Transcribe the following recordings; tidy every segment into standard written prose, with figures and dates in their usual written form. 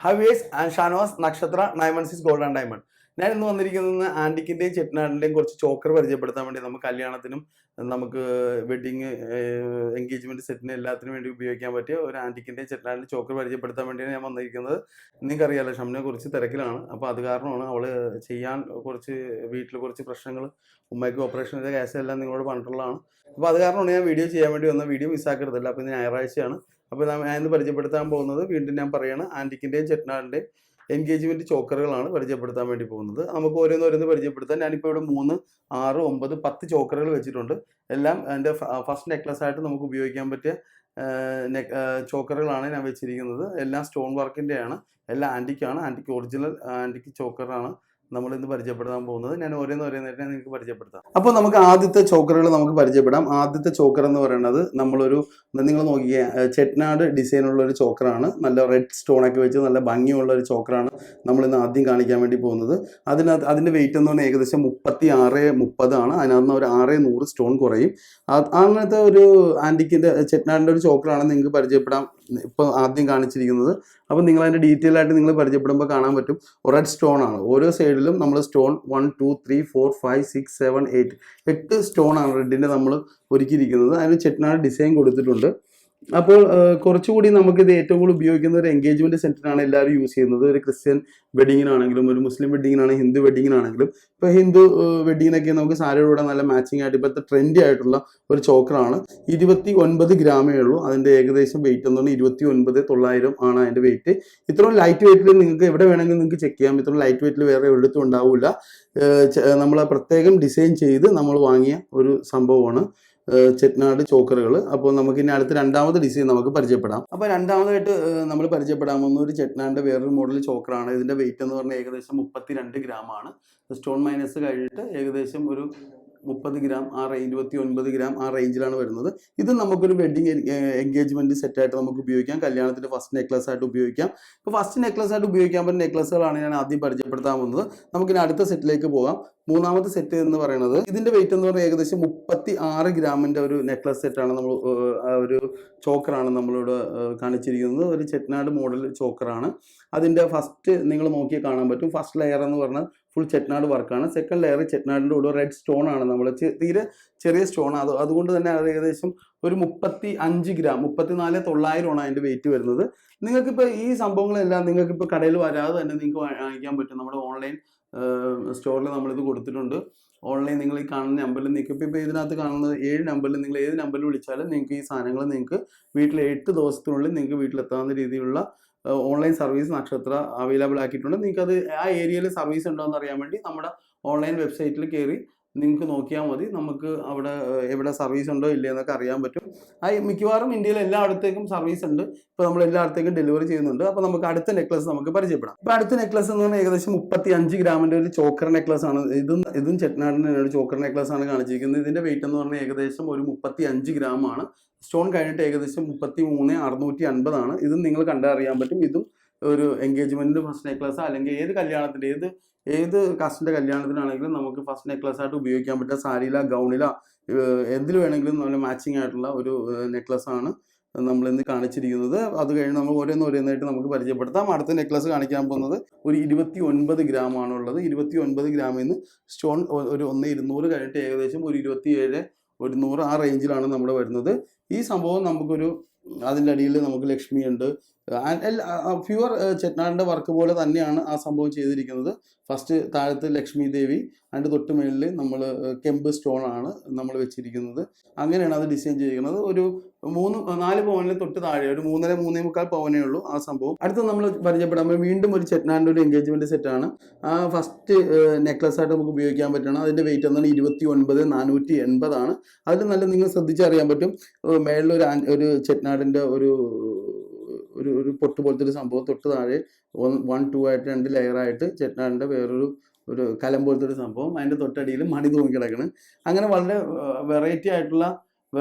Highways and Shanos, Nakshathra, 916 Gold and Diamond. ഞാൻ ഇന്ന് വന്നിരിക്കുന്നത് ആന്റിക്കിന്റെയും ചെട്ടിനാടിന്റെയും കുറച്ച് ചോക്കർ പരിചയപ്പെടുത്താൻ വേണ്ടി നമുക്ക് കല്യാണത്തിനും നമുക്ക് വെഡിങ് എൻഗേജ്മെന്റ് സെറ്റിന് എല്ലാത്തിനും വേണ്ടി ഉപയോഗിക്കാൻ പറ്റിയ ഒരു ആന്റിക്കിന്റെയും ചെട്ടിനാടിന്റെ ചോക്കർ പരിചയപ്പെടുത്താൻ വേണ്ടിയാണ് ഞാൻ വന്നിരിക്കുന്നത്. നിങ്ങൾക്കറിയാലോ ഷംനയെ കുറിച്ച് തിരക്കിലാണ്. അപ്പോൾ അത് കാരണമാണ് അവള് ചെയ്യാൻ കുറച്ച് വീട്ടിൽ കുറച്ച് പ്രശ്നങ്ങൾ, ഉമ്മയ്ക്ക് ഓപ്പറേഷൻ്റെ കേസ് എല്ലാം നിങ്ങളോട് പറഞ്ഞിട്ടുള്ളതാണ്. അപ്പോൾ അത് കാരണമാണ് ഞാൻ വീഡിയോ ചെയ്യാൻ വേണ്ടി വന്ന. വീഡിയോ മിസ്സാക്കരുതല്ല. അപ്പോൾ ഇത് ഞായറാഴ്ചയാണ്. അപ്പോൾ ഞാൻ ഇന്ന് പരിചയപ്പെടുത്താൻ പോകുന്നത് വീണ്ടും ഞാൻ പറയുകയാണ് ആന്റിക്കിന്റെയും ചെട്ടിനാടിന്റെയും എൻഗേജ്മെന്റ് ചോക്കറുകളാണ് പരിചയപ്പെടുത്താൻ വേണ്ടി പോകുന്നത്. നമുക്ക് ഓരോന്ന് പരിചയപ്പെടുത്താൻ. ഞാനിപ്പോൾ ഇവിടെ 3, 6, 9, 10 ചോക്കറുകൾ വെച്ചിട്ടുണ്ട്. എല്ലാം എൻ്റെ ഫസ്റ്റ് നെക്ലസ് ആയിട്ട് നമുക്ക് ഉപയോഗിക്കാൻ പറ്റിയ ചോക്കറുകളാണ് ഞാൻ വെച്ചിരിക്കുന്നത്. എല്ലാം സ്റ്റോൺ വർക്കിൻ്റെയാണ്, എല്ലാം ആൻറ്റിക്കാണ്. ആൻറ്റിക്ക് ഒറിജിനൽ ആൻറ്റിക്ക് ചോക്കറാണ് നമ്മൾ ഇന്ന് പരിചയപ്പെടുത്താൻ പോകുന്നത്. ഞാൻ ഓരോന്നായിട്ട് നിങ്ങൾക്ക് പരിചയപ്പെടുത്താം. അപ്പോൾ നമുക്ക് ആദ്യത്തെ ചോക്കറുകൾ നമുക്ക് പരിചയപ്പെടാം. ആദ്യത്തെ ചോക്കർ എന്ന് പറയുന്നത് നിങ്ങൾ നോക്കിയ ചെട്ടിനാട് ഡിസൈനുള്ള ഒരു ചോക്കറാണ്. നല്ല റെഡ് സ്റ്റോണൊക്കെ വെച്ച് നല്ല ഭംഗിയുള്ള ഒരു ചോക്കറാണ് നമ്മളിന്ന് ആദ്യം കാണിക്കാൻ വേണ്ടി പോകുന്നത്. അതിൻ്റെ വെയിറ്റ് എന്ന് പറഞ്ഞാൽ ഏകദേശം 36-30 ആണ്. അതിനകത്ത് ഒരു 600 സ്റ്റോൺ കുറയും. അങ്ങനത്തെ ഒരു ആൻറ്റിക്കിൻ്റെ ചെട്ടിനാടിൻ്റെ ഒരു ചോക്കറാണ് നിങ്ങൾക്ക് പരിചയപ്പെടാം ഇപ്പോൾ ആദ്യം കാണിച്ചിരിക്കുന്നത്. അപ്പോൾ നിങ്ങൾ അതിൻ്റെ ഡീറ്റെയിൽ ആയിട്ട് നിങ്ങൾ പരിചയപ്പെടുമ്പോൾ കാണാൻ പറ്റും. റെഡ് സ്റ്റോൺ ആണ്. ഓരോ സൈഡിലും നമ്മൾ സ്റ്റോൺ 1, 2, 3, 4, 5, 6, 7, 8 സ്റ്റോൺ ആണ് റെഡിൻ്റെ നമ്മൾ ഒരുക്കിയിരിക്കുന്നത്. അതിന് ചെട്ടിനാട് ഡിസൈൻ കൊടുത്തിട്ടുണ്ട്. അപ്പോൾ കുറച്ചുകൂടി നമുക്കിത് ഏറ്റവും കൂടുതൽ ഉപയോഗിക്കുന്ന ഒരു എൻഗേജ്മെന്റ് സെറ്റിനാണ് എല്ലാവരും യൂസ് ചെയ്യുന്നത്. ഒരു ക്രിസ്ത്യൻ വെഡിങ്ങിനാണെങ്കിലും ഒരു മുസ്ലിം വെഡിങ്ങിനാണെങ്കിലും ഹിന്ദു വെഡിങ്ങിനാണെങ്കിലും. ഇപ്പോൾ ഹിന്ദു വെഡിങ്ങിനൊക്കെ നമുക്ക് സാരിയുടെ കൂടെ നല്ല മാച്ചിങ് ആയിട്ട് ഇപ്പോഴത്തെ ട്രെൻഡി ആയിട്ടുള്ള ഒരു ചോക്കറാണ്. 29 ഗ്രാമേ ഉള്ളൂ. അതിൻ്റെ ഏകദേശം വെയിറ്റ് എന്ന് പറഞ്ഞാൽ 29,900 ആണ് അതിൻ്റെ വെയിറ്റ്. ഇത്രയും ലൈറ്റ് വെയിറ്റിൽ നിങ്ങൾക്ക് എവിടെ വേണമെങ്കിലും നിങ്ങൾക്ക് ചെക്ക് ചെയ്യാം. ഇത്രയും ലൈറ്റ് വെയിറ്റിൽ വേറെ എവിടത്തും ഉണ്ടാവില്ല. നമ്മൾ പ്രത്യേകം ഡിസൈൻ ചെയ്ത് നമ്മൾ വാങ്ങിയ ഒരു സംഭവമാണ് ചെട്ടിനാട് ചോക്കറുകൾ. അപ്പോൾ നമുക്ക് ഇനി അടുത്ത രണ്ടാമത് ഡിസൈൻ നമുക്ക് പരിചയപ്പെടാം. അപ്പോൾ രണ്ടാമതായിട്ട് നമ്മൾ പരിചയപ്പെടാൻ പോകുന്ന ഒരു ചെട്ടിനാടിൻ്റെ വേറൊരു മോഡൽ ചോക്കറാണ്. ഇതിൻ്റെ വെയിറ്റ് എന്ന് പറഞ്ഞാൽ ഏകദേശം 32 ഗ്രാമാണ്. സ്റ്റോൺ മൈനസ് കഴിഞ്ഞിട്ട് ഏകദേശം ഒരു 30 ഗ്രാം, 29 ഗ്രാം ആ റേഞ്ചിലാണ് വരുന്നത്. ഇത് നമുക്കൊരു വെഡിങ് എൻഗേജ്മെന്റ് സെറ്റായിട്ട് നമുക്ക് ഉപയോഗിക്കാം. കല്യാണത്തിന്റെ ഫസ്റ്റ് നെക്ലസ് ആയിട്ട് ഉപയോഗിക്കാം. ഇപ്പോൾ ഫസ്റ്റ് നെക്ലസ് ആയിട്ട് ഉപയോഗിക്കാൻ പറ്റുന്ന നെക്ലസുകളാണ് ഞാൻ ആദ്യം പരിചയപ്പെടുത്താൻ പോകുന്നത്. നമുക്കിനി അടുത്ത സെറ്റിലേക്ക് പോകാം. മൂന്നാമത്തെ സെറ്റ് എന്ന് പറയുന്നത് ഇതിന്റെ വെയിറ്റ് എന്ന് പറഞ്ഞാൽ ഏകദേശം 36 ഗ്രാമിന്റെ ഒരു നെക്ലസ് സെറ്റാണ്. നമ്മൾ ഒരു ചോക്കറാണ് നമ്മളിവിടെ കാണിച്ചിരിക്കുന്നത്. ഒരു ചെട്ടിനാട് മോഡൽ ചോക്കറാണ്. അതിന്റെ ഫസ്റ്റ് നിങ്ങൾ നോക്കിയാൽ കാണാൻ പറ്റും. ഫസ്റ്റ് ലെയർ എന്ന് പറഞ്ഞാൽ ഫുൾ ചെട്ടിനാട് വർക്കാണ്. സെക്കൻഡ് ലെയർ ചെട്ടിനാടിൻ്റെ കൂടെ റെഡ് സ്റ്റോൺ ആണ്. നമ്മൾ തീരെ ചെറിയ സ്റ്റോൺ. അതുകൊണ്ട് തന്നെ അത് ഏകദേശം ഒരു 35 ഗ്രാം, 34,900 ആണ് അതിൻ്റെ വെയിറ്റ് വരുന്നത്. നിങ്ങൾക്കിപ്പോൾ ഈ സംഭവങ്ങളെല്ലാം നിങ്ങൾക്കിപ്പോൾ കടയിൽ വരാതെ തന്നെ നിങ്ങൾക്ക് വാങ്ങിക്കാൻ പറ്റും. നമ്മുടെ ഓൺലൈൻ സ്റ്റോറിൽ നമ്മളിത് കൊടുത്തിട്ടുണ്ട്. ഓൺലൈൻ നിങ്ങൾ ഈ കാണുന്ന നമ്പറിൽ നിങ്ങൾക്ക് ഇപ്പോൾ ഇതിനകത്ത് കാണുന്നത് 7 നമ്പറിൽ നിങ്ങൾ ഏത് നമ്പറിൽ വിളിച്ചാലും നിങ്ങൾക്ക് ഈ സാധനങ്ങൾ നിങ്ങൾക്ക് വീട്ടിൽ 8 ദിവസത്തിനുള്ളിൽ നിങ്ങൾക്ക് വീട്ടിലെത്താവുന്ന രീതിയിലുള്ള ഓൺലൈൻ സർവീസ് നക്ഷത്ര അവൈലബിൾ ആക്കിയിട്ടുണ്ട്. നിങ്ങൾക്കത് ആ ഏരിയയിൽ സർവീസ് ഉണ്ടോ എന്ന് അറിയാൻ വേണ്ടി നമ്മുടെ ഓൺലൈൻ വെബ്സൈറ്റിൽ കയറി നിങ്ങൾക്ക് നോക്കിയാൽ മതി. നമുക്ക് അവിടെ എവിടെ സർവീസ് ഉണ്ടോ ഇല്ലേ എന്നൊക്കെ അറിയാൻ പറ്റും. മിക്കവാറും ഇന്ത്യയിൽ എല്ലായിടത്തേക്കും സർവീസ് ഉണ്ട്. ഇപ്പോൾ നമ്മൾ എല്ലായിടത്തേക്കും ഡെലിവറി ചെയ്യുന്നുണ്ട്. അപ്പോൾ നമുക്ക് അടുത്ത നെക്ലസ് നമുക്ക് പരിചയപ്പെടാം. ഇപ്പോൾ അടുത്ത നെക്ലസ് എന്ന് പറഞ്ഞാൽ ഏകദേശം 35 ഗ്രാമിൻ്റെ ഒരു ചോക്കർ നെക്ലസ് ആണ്. ഇതും ചെട്ടിനാടിൻ്റെ ഒരു ചോക്കർ നെക്ലസ് ആണ് കാണിച്ചിരിക്കുന്നത്. ഇതിൻ്റെ വെയിറ്റ് എന്ന് പറഞ്ഞാൽ ഏകദേശം ഒരു 35 ഗ്രാം ആണ്. സ്റ്റോൺ കഴിഞ്ഞിട്ട് ഏകദേശം 33,650 ആണ്. ഇതും നിങ്ങൾ കണ്ടറിയാൻ പറ്റും. ഇതും ഒരു എൻഗേജ്മെൻറ്റിൻ്റെ ഫസ്റ്റ് നെക്ലസ് അല്ലെങ്കിൽ ഏത് കല്യാണത്തിൻ്റെ ഏത് കാസ്റ്റിൻ്റെ കല്യാണത്തിനാണെങ്കിലും നമുക്ക് ഫസ്റ്റ് നെക്ലസ് ആയിട്ട് ഉപയോഗിക്കാൻ പറ്റുക. സാരിയില, ഗൗണില, എന്തിൽ വേണമെങ്കിലും നല്ല മാച്ചിങ് ആയിട്ടുള്ള ഒരു നെക്ലസ് ആണ് നമ്മളിന്ന് കാണിച്ചിരിക്കുന്നത്. അത് കഴിഞ്ഞ് നമ്മൾ ഓരോന്നായിട്ട് നമുക്ക് പരിചയപ്പെടുത്താം. അടുത്ത നെക്ലസ് കാണിക്കാൻ പോകുന്നത് ഒരു 29 ഗ്രാം ആണുള്ളത്. 29 ഗ്രാമിൽ നിന്ന് സ്റ്റോൺ ഒരു 1,200 കഴിഞ്ഞിട്ട് ഏകദേശം ഒരു 27,100 ആ റേഞ്ചിലാണ് നമ്മൾ വരുന്നത്. ഈ സംഭവം നമുക്കൊരു അതിൻ്റെ അടിയിൽ നമുക്ക് ലക്ഷ്മി ഉണ്ട്. പ്യുവർ ചെട്ടിനാടിൻ്റെ വർക്ക് പോലെ തന്നെയാണ് ആ സംഭവം ചെയ്തിരിക്കുന്നത്. ഫസ്റ്റ് താഴത്ത് ലക്ഷ്മി ദേവി, അതിൻ്റെ തൊട്ട് മേളിൽ നമ്മൾ കെമ്പ് സ്റ്റോൺ ആണ് നമ്മൾ വെച്ചിരിക്കുന്നത്. അങ്ങനെയാണ് അത് ഡിസൈൻ ചെയ്തിരിക്കുന്നത്. ഒരു 3-4 പവനിൽ തൊട്ട് താഴെ ഒരു 3.5-3.25 പവനേ ഉള്ളൂ ആ സംഭവം. അടുത്ത് നമ്മൾ പരിചയപ്പെടാൻ വീണ്ടും ഒരു ചെട്ടിനാടിൻ്റെ ഒരു എൻഗേജ്മെന്റ് സെറ്റാണ്. ആ ഫസ്റ്റ് നെക്ലസ് ആയിട്ട് നമുക്ക് ഉപയോഗിക്കാൻ പറ്റണം. അതിൻ്റെ വെയിറ്റ് എന്താണ് 29,480 ആണ്. അതിൽ നല്ല നിങ്ങൾ ശ്രദ്ധിച്ചറിയാൻ പറ്റും. മേളിൽ ഒരു ചെട്ടിനാടിൻ്റെ ഒരു പൊട്ട് പോലത്തെ ഒരു സംഭവം തൊട്ട് താഴെ 1, 2 ആയിട്ട് 2 ലെയറായിട്ട് ചെട്ടിനാടിൻ്റെ വേറൊരു കലം പോലത്തെ ഒരു സംഭവം. അതിൻ്റെ തൊട്ടടിയിൽ മണി തൂങ്ങി കിടക്കണം. അങ്ങനെ വളരെ വെറൈറ്റി ആയിട്ടുള്ള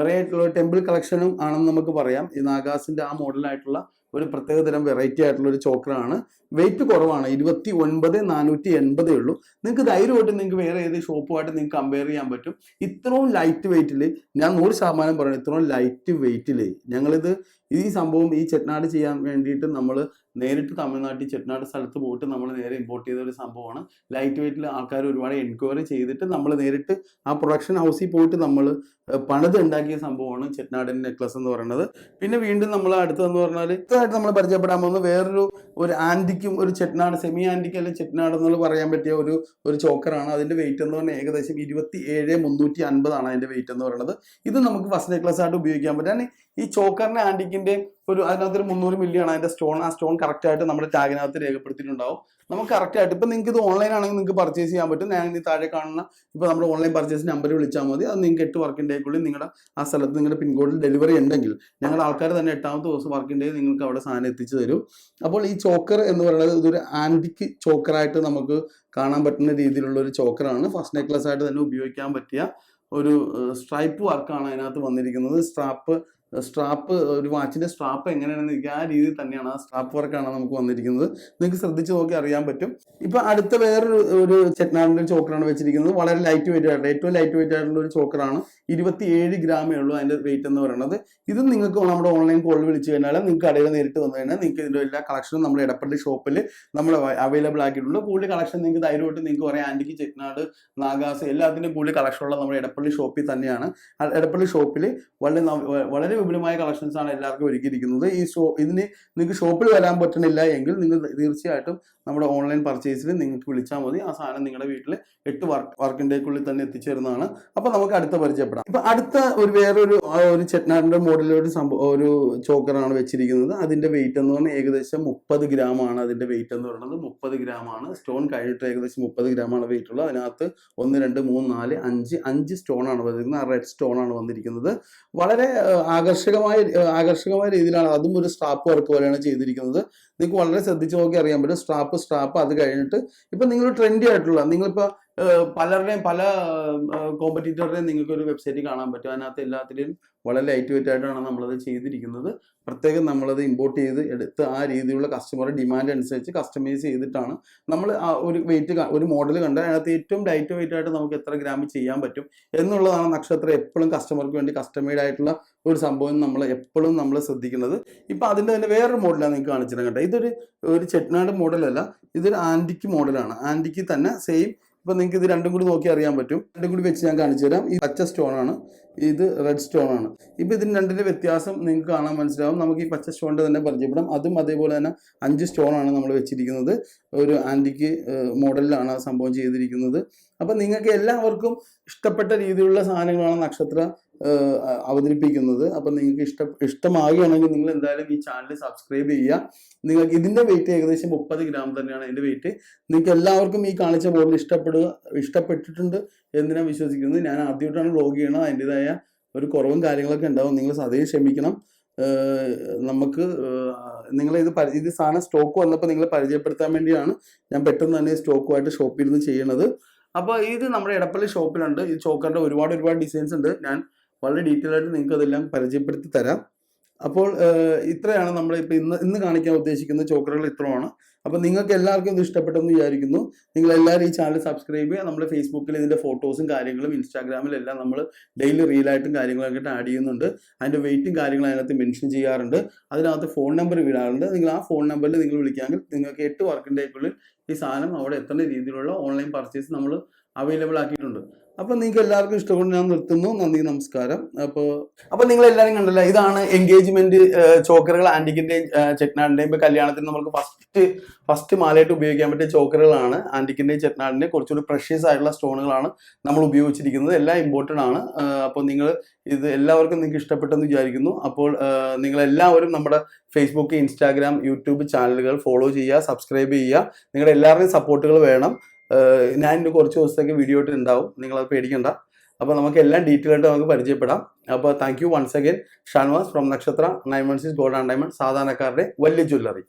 ടെമ്പിൾ കളക്ഷനും ആണെന്ന് നമുക്ക് പറയാം. ഈ നാഗാസിൻ്റെ ആ മോഡലായിട്ടുള്ള ഒരു പ്രത്യേകതരം വെറൈറ്റി ആയിട്ടുള്ള ഒരു ചോക്കറാണ്. വെയിറ്റ് കുറവാണ്. 29,480 ഉള്ളൂ. നിങ്ങൾക്ക് ധൈര്യമായിട്ട് നിങ്ങൾക്ക് വേറെ ഏത് ഷോപ്പുമായിട്ട് നിങ്ങൾക്ക് കമ്പയർ ചെയ്യാൻ പറ്റും. ഇത്രയും ലൈറ്റ് വെയിറ്റിൽ ഞാൻ 100% പറയണം. ഇത്രയും ലൈറ്റ് വെയിറ്റിൽ ഞങ്ങളിത് ഈ സംഭവം ഈ ചെട്ടനാട് ചെയ്യാൻ വേണ്ടിയിട്ട് നമ്മൾ നേരിട്ട് തമിഴ്നാട്ടിൽ ചെട്ടനാട് സ്ഥലത്ത് പോയിട്ട് നമ്മൾ നേരെ ഇമ്പോർട്ട് ചെയ്ത ഒരു സംഭവമാണ്. ലൈറ്റ് വെയിറ്റിൽ ആൾക്കാർ ഒരുപാട് എൻക്വയറി ചെയ്തിട്ട് നമ്മൾ നേരിട്ട് ആ പ്രൊഡക്ഷൻ ഹൗസിൽ പോയിട്ട് നമ്മൾ പണിത് ഉണ്ടാക്കിയ സംഭവമാണ് ചെട്ടനാടിൻ്റെ നെക്ലസ് എന്ന് പറയുന്നത്. പിന്നെ വീണ്ടും നമ്മൾ അടുത്തതെന്ന് പറഞ്ഞാൽ ഇതായിട്ട് നമ്മൾ പരിചയപ്പെടാൻ പോകുന്നത് വേറൊരു ആൻറ്റിക്കും ഒരു ചെട്ടനാട് സെമി ആൻറ്റിക്ക് അല്ലെങ്കിൽ ചെട്ടനാട് എന്നുള്ള പറയാൻ പറ്റിയ ഒരു ചോക്കറാണ്. അതിൻ്റെ വെയിറ്റ് എന്ന് പറഞ്ഞാൽ ഏകദേശം 27,350 അതിൻ്റെ വെയിറ്റ് എന്ന് പറയുന്നത്. ഇത് നമുക്ക് ഫസ്റ്റ് നെക്ലസ് ആയിട്ട് ഉപയോഗിക്കാൻ പറ്റും. ഈ ചോക്കറിൻ്റെ ആൻറ്റിക്കിൻ്റെ അതിനകത്തൊരു 300 മില്ലിയാണ് അതിൻ്റെ സ്റ്റോൺ. ആ സ്റ്റോൺ കറക്റ്റായിട്ട് നമ്മുടെ ടാഗിനകത്ത് രേഖപ്പെടുത്തിയിട്ടുണ്ടാവും. നമുക്ക് കറക്റ്റായിട്ട് ഇപ്പം നിങ്ങൾക്ക് ഇത് ഓൺലൈൻ ആണെങ്കിൽ നിങ്ങൾക്ക് പർച്ചേസ് ചെയ്യാൻ പറ്റും. ഞാൻ ഈ താഴെ കാണുന്ന ഇപ്പോൾ നമ്മുടെ ഓൺലൈൻ പർച്ചേസ് നമ്പർ വിളിച്ചാൽ മതി. അത് നിങ്ങൾക്ക് 8 വർക്കിംഗ് ഡേക്കുള്ളിൽ നിങ്ങളുടെ ആ സ്ഥലത്ത് നിങ്ങളുടെ പിൻകോഡിൽ ഡെലിവറി ഉണ്ടെങ്കിൽ ഞങ്ങളുടെ ആൾക്കാർ തന്നെ 8ാമത്തെ ദിവസം വർക്കിംഗ് ഡേ നിങ്ങൾക്ക് അവിടെ സാധനം എത്തിച്ചു തരും. അപ്പോൾ ഈ ചോക്കർ എന്ന് പറയുന്നത് ഇതൊരു ആൻറ്റിക്ക് ചോക്കറായിട്ട് നമുക്ക് കാണാൻ പറ്റുന്ന രീതിയിലുള്ള ഒരു ചോക്കറാണ്. ഫസ്റ്റ് നെക്ലസ് ആയിട്ട് തന്നെ ഉപയോഗിക്കാൻ പറ്റിയ ഒരു സ്ട്രൈപ്പ് വർക്കാണ് അതിനകത്ത് വന്നിരിക്കുന്നത്. സ്ട്രാപ്പ് ഒരു വാച്ചിന്റെ സ്ട്രാപ്പ് എങ്ങനെയാണെന്ന് എനിക്ക് ആ രീതിയിൽ തന്നെയാണ് ആ സ്ട്രാപ്പ് വർക്കാണ് നമുക്ക് വന്നിരിക്കുന്നത്. നിങ്ങൾക്ക് ശ്രദ്ധിച്ച് നോക്കി അറിയാൻ പറ്റും. ഇപ്പൊ അടുത്ത വേറൊരു ചെട്ടനാടിന്റെ ചോക്കറാണ് വെച്ചിരിക്കുന്നത്. വളരെ ലൈറ്റ് വെയിറ്റ് ആയിട്ട് ഏറ്റവും ലൈറ്റ് വെയിറ്റ് ആയിട്ടുള്ള ഒരു ചോക്കറാണ്. 27 ഗ്രാമേ ഉള്ളൂ അതിന്റെ വെയിറ്റ് എന്ന് പറയുന്നത്. ഇത് നിങ്ങൾക്ക് നമ്മുടെ ഓൺലൈൻ കോളിൽ വിളിച്ചു കഴിഞ്ഞാൽ നിങ്ങൾക്ക് കടയിൽ നേരിട്ട് വന്നു കഴിഞ്ഞാൽ നിങ്ങൾക്ക് ഇതിന്റെ എല്ലാ കളക്ഷനും നമ്മുടെ എടപ്പള്ളി ഷോപ്പിൽ നമ്മൾ അവൈലബിൾ ആക്കിയിട്ടുണ്ട്. കൂടുതൽ കളക്ഷൻ നിങ്ങൾക്ക് ധൈര്യമായിട്ട് നിങ്ങൾക്ക് പറയാം. ആന്റിക്ക്, ചെട്ടനാട്, നാഗാസ് എല്ലാത്തിൻ്റെയും കൂടുതൽ കളക്ഷൻ ഉള്ള നമ്മുടെ എടപ്പള്ളി ഷോപ്പിൽ തന്നെയാണ്. എടപ്പള്ളി ഷോപ്പിൽ വളരെ വിപുലമായ കളക്ഷൻസ് ആണ് എല്ലാവർക്കും ഒരുക്കിയിരിക്കുന്നത്. ഇതിന് നിങ്ങൾക്ക് ഷോപ്പിൽ വരാൻ പറ്റണില്ല എങ്കിൽ നിങ്ങൾ തീർച്ചയായിട്ടും നമ്മുടെ ഓൺലൈൻ പർച്ചേസിൽ നിങ്ങൾക്ക് വിളിച്ചാൽ മതി. ആ സാധനം നിങ്ങളുടെ വീട്ടിൽ 8 വർക്കിംഗ് ഡേക്കുള്ളിൽ തന്നെ എത്തിച്ചേരുന്നതാണ്. അപ്പൊ നമുക്ക് അടുത്ത പരിചയപ്പെടാം. ഇപ്പൊ അടുത്ത വേറൊരു ചെട്ടനാടിന്റെ മോഡലിൽ ഒരു ചോക്കറാണ് വെച്ചിരിക്കുന്നത്. അതിന്റെ വെയിറ്റ് എന്ന് പറഞ്ഞാൽ ഏകദേശം 30 ഗ്രാമാണ് അതിന്റെ വെയിറ്റ് എന്ന് പറയുന്നത്. 30 ഗ്രാമാണ്. സ്റ്റോൺ കഴിഞ്ഞിട്ട് ഏകദേശം 30 ഗ്രാമാണ് വെയിറ്റ് ഉള്ളത്. അതിനകത്ത് 1, 2, 3, 4, 5 സ്റ്റോൺ ആണ് വന്നിരിക്കുന്നത്. ആ റെഡ് സ്റ്റോൺ ആണ് വന്നിരിക്കുന്നത്. വളരെ ആകർഷകമായ രീതിയിലാണ് അതും ഒരു സ്ട്രാപ്പ് വർക്ക് പോലെയാണ് ചെയ്തിരിക്കുന്നത്. നിങ്ങൾക്ക് വളരെ ശ്രദ്ധിച്ച് നോക്കി അറിയാൻ പറ്റും. സ്ട്രാപ്പ് അത് കഴിഞ്ഞിട്ട് ഇപ്പൊ നിങ്ങൾ ട്രെൻഡി ആയിട്ടുള്ള നിങ്ങളിപ്പോ പല കോമ്പറ്റീറ്ററുടെയും നിങ്ങൾക്ക് ഒരു വെബ്സൈറ്റ് കാണാൻ പറ്റും. അതിനകത്ത് എല്ലാത്തിലും വളരെ ലൈറ്റ് വെയിറ്റ് ആയിട്ടാണ് നമ്മളത് ചെയ്തിരിക്കുന്നത്. പ്രത്യേകം നമ്മളത് ഇമ്പോർട്ട് ചെയ്ത് എടുത്ത് ആ രീതിയിലുള്ള കസ്റ്റമറുടെ ഡിമാൻഡ് അനുസരിച്ച് കസ്റ്റമൈസ് ചെയ്തിട്ടാണ് നമ്മൾ ആ ഒരു മോഡൽ കണ്ട് അതിനകത്ത് ഏറ്റവും ലൈറ്റ് വെയിറ്റ് ആയിട്ട് നമുക്ക് എത്ര ഗ്രാമിൽ ചെയ്യാൻ പറ്റും എന്നുള്ളതാണ് നക്ഷത്ര എപ്പോഴും കസ്റ്റമർക്ക് വേണ്ടി കസ്റ്റമൈഡ് ആയിട്ടുള്ള ഒരു സംഭവം നമ്മൾ എപ്പോഴും നമ്മൾ ശ്രദ്ധിക്കുന്നത്. ഇപ്പൊ അതിന്റെ തന്നെ വേറൊരു മോഡലാണ് നിങ്ങൾക്ക് കാണിച്ചിട്ട് കേട്ടോ. ഇതൊരു ചെട്ടനാട് മോഡലല്ല, ഇതൊരു ആന്റിക്ക് മോഡലാണ്. ആന്റിക്ക് തന്നെ സെയിം. ഇപ്പൊ നിങ്ങൾക്ക് ഇത് രണ്ടും കൂടി നോക്കി അറിയാൻ പറ്റും. രണ്ടും കൂടി വെച്ച് ഞാൻ കാണിച്ചു തരാം. ഈ പച്ച സ്റ്റോൺ ആണ്, ഇത് റെഡ് സ്റ്റോൺ ആണ്. ഇപ്പൊ ഇതിന് രണ്ടിന്റെ വ്യത്യാസം നിങ്ങൾക്ക് കാണാൻ മനസ്സിലാവും. നമുക്ക് ഈ പച്ച സ്റ്റോണിന്റെ തന്നെ പരിചയപ്പെടാം. അതും അതേപോലെ തന്നെ 5 സ്റ്റോൺ ആണ് നമ്മൾ വെച്ചിരിക്കുന്നത്. ഒരു ആന്റിക്ക് മോഡലിലാണ് ആ സംഭവം ചെയ്തിരിക്കുന്നത്. അപ്പൊ നിങ്ങൾക്ക് എല്ലാവർക്കും ഇഷ്ടപ്പെട്ട രീതിയിലുള്ള സാധനങ്ങളാണ് നക്ഷത്ര അവതരിപ്പിക്കുന്നത്. അപ്പം നിങ്ങൾക്ക് ഇഷ്ടമാകുകയാണെങ്കിൽ നിങ്ങൾ എന്തായാലും ഈ ചാനൽ സബ്സ്ക്രൈബ് ചെയ്യുക. നിങ്ങൾക്ക് ഇതിന്റെ വെയിറ്റ് ഏകദേശം 30 ഗ്രാം തന്നെയാണ് ഇതിന്റെ വെയിറ്റ്. നിങ്ങൾക്ക് എല്ലാവർക്കും ഈ കാണിച്ച മോഡൽ ഇഷ്ടപ്പെട്ടിട്ടുണ്ട് എന്ന് ഞാൻ വിശ്വസിക്കുന്നത്. ഞാൻ ആദ്യമായിട്ടാണ് വ്ലോഗ് ചെയ്യണത്. അതിൻ്റെതായ ഒരു കുറവും കാര്യങ്ങളൊക്കെ ഉണ്ടാവും. നിങ്ങൾ അതേ ക്ഷമിക്കണം. നമുക്ക് ഇത് സാധനം സ്റ്റോക്ക് വന്നപ്പോൾ നിങ്ങളെ പരിചയപ്പെടുത്താൻ വേണ്ടിയാണ് ഞാൻ പെട്ടെന്ന് തന്നെ സ്റ്റോക്കുമായിട്ട് ഷോപ്പിൽ നിന്ന് ചെയ്യണത്. അപ്പോൾ ഇത് നമ്മുടെ എടപ്പള്ളി ഷോപ്പിലുണ്ട്. ഈ ചോക്കറിന്റെ ഒരുപാട് ഡിസൈൻസ് ഉണ്ട്. ഞാൻ വളരെ ഡീറ്റെയിൽ ആയിട്ട് നിങ്ങൾക്ക് അതെല്ലാം പരിചയപ്പെടുത്തി തരാം. അപ്പോൾ ഇത്രയാണ് നമ്മൾ ഇപ്പം ഇന്ന് കാണിക്കാൻ ഉദ്ദേശിക്കുന്ന ചോക്കറുകൾ ഇത്രയാണ്. അപ്പം നിങ്ങൾക്ക് എല്ലാവർക്കും ഇത് ഇഷ്ടപ്പെട്ടെന്ന് വിചാരിക്കുന്നു. നിങ്ങൾ എല്ലാവരും ഈ ചാനൽ സബ്സ്ക്രൈബ് ചെയ്യുക. നമ്മൾ ഫേസ്ബുക്കിൽ ഇതിൻ്റെ ഫോട്ടോസും കാര്യങ്ങളും ഇൻസ്റ്റാഗ്രാമിലെല്ലാം നമ്മൾ ഡെയിലി റീലായിട്ടും കാര്യങ്ങളൊക്കെ ആഡ് ചെയ്യുന്നുണ്ട്. അതിൻ്റെ വെയിറ്റും കാര്യങ്ങളും അതിനകത്ത് മെൻഷൻ ചെയ്യാറുണ്ട്. അതിനകത്ത് ഫോൺ നമ്പർ വിടാറുണ്ട്. നിങ്ങൾ ആ ഫോൺ നമ്പറിൽ നിങ്ങൾ വിളിക്കുകയാണെങ്കിൽ നിങ്ങൾക്ക് 8 വർക്കിംഗ് ഡേക്കുള്ളിൽ ഈ സാധനം അവിടെ എത്തുന്ന രീതിയിലുള്ള ഓൺലൈൻ പർച്ചേസ് നമ്മൾ അവൈലബിൾ ആക്കിയിട്ടുണ്ട്. അപ്പൊ നിങ്ങൾക്ക് എല്ലാവർക്കും ഇഷ്ടപ്പെട്ട് ഞാൻ നിർത്തുന്നു. നന്ദി, നമസ്കാരം. അപ്പൊ നിങ്ങൾ എല്ലാവരും കണ്ടല്ലോ, ഇതാണ് എൻഗേജ്മെന്റ് ചോക്കറുകൾ. ആന്റിക്കിന്റെയും ചെട്ടനാടിന്റെയും. ഇപ്പൊ കല്യാണത്തിന് നമുക്ക് ഫസ്റ്റ് മാലയായിട്ട് ഉപയോഗിക്കാൻ പറ്റിയ ചോക്കറുകളാണ്. ആന്റിക്കിന്റെയും ചെട്ടനാടിന്റെയും കുറച്ചുകൂടി പ്രഷ്യസ് ആയിട്ടുള്ള സ്റ്റോണുകളാണ് നമ്മൾ ഉപയോഗിച്ചിരിക്കുന്നത്. എല്ലാം ഇമ്പോർട്ടഡ് ആണ്. അപ്പോൾ ഇത് എല്ലാവർക്കും നിങ്ങൾക്ക് ഇഷ്ടപ്പെട്ടെന്ന് വിചാരിക്കുന്നു. അപ്പോൾ നിങ്ങൾ എല്ലാവരും നമ്മുടെ ഫേസ്ബുക്ക്, ഇൻസ്റ്റാഗ്രാം, യൂട്യൂബ് ചാനലുകൾ ഫോളോ ചെയ്യുക, സബ്സ്ക്രൈബ് ചെയ്യുക. നിങ്ങളുടെ എല്ലാവരുടെയും സപ്പോർട്ടുകൾ വേണം. ഞാൻ ഇന്ന് കുറച്ച് ദിവസത്തേക്ക് വീഡിയോ ഇട്ട് ഉണ്ടാവും. നിങ്ങളത് പേടിക്കണ്ട. അപ്പോൾ നമുക്ക് എല്ലാം ഡീറ്റെയിൽ ആയിട്ട് നമുക്ക് പരിചയപ്പെടാം. അപ്പോൾ thank you once again. Shanavas from Nakshatra 916 gold and diamond, സാധാരണക്കാരുടെ വലിയ ജ്വല്ലറി.